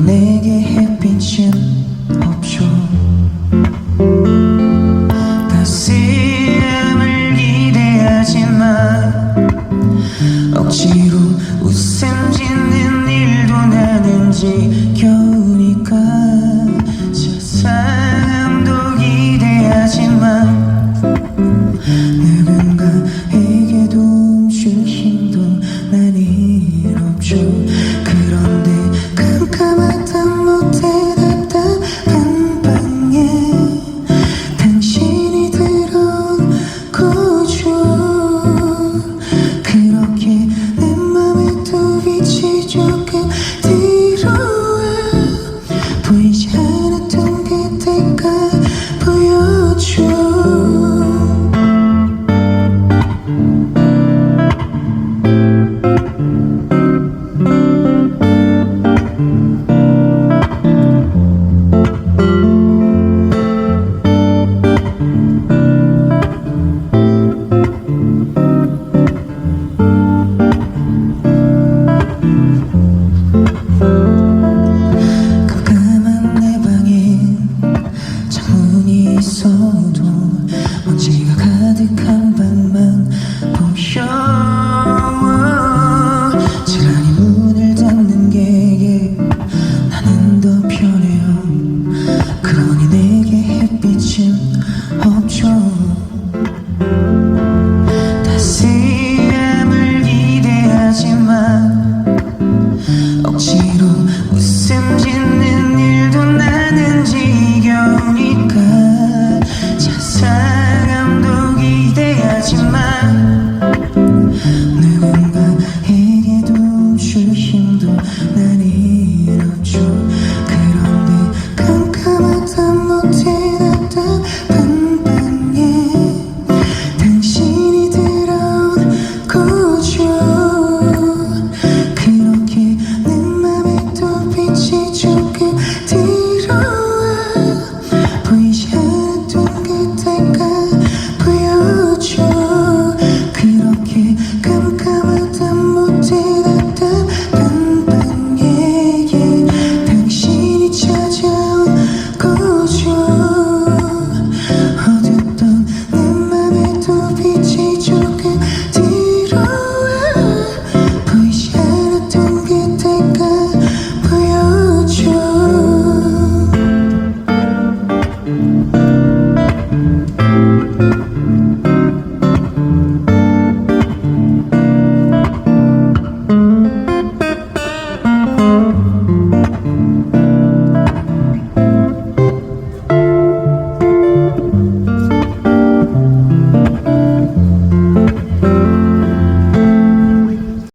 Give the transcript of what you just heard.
그러니 내게 햇빛은 없죠. 따스함을 기대하지만 억지로 웃음 짓는 일도 나는 지겨우니까 사랑도 기대하지만 누군가에게 도움 줄 힘도 난 이롭죠. 그런데 깜깜하다 못해 답답한 방에 당신이 들어온 거죠. 그렇게 내 맘에 또 빛이 조금 들어와 보이지 않았던 그때가 보여줘. 있어도 먼지가 가득한 방만 보여. 차라리 문을 닫는 게 나는 더 편해요. 그러니 내게 햇빛은 없죠. 따스함을 기대하지만 억지로 웃음 짓는 일도 나는 지겨우니까 사랑도 기대하지만 누군가에게 도움 줄 힘도 난 이롭죠. 그런데 깜깜하다 못해 답답한 방에 당신이 들어온 거죠. 그렇게 내 맘에 또 빛이 좀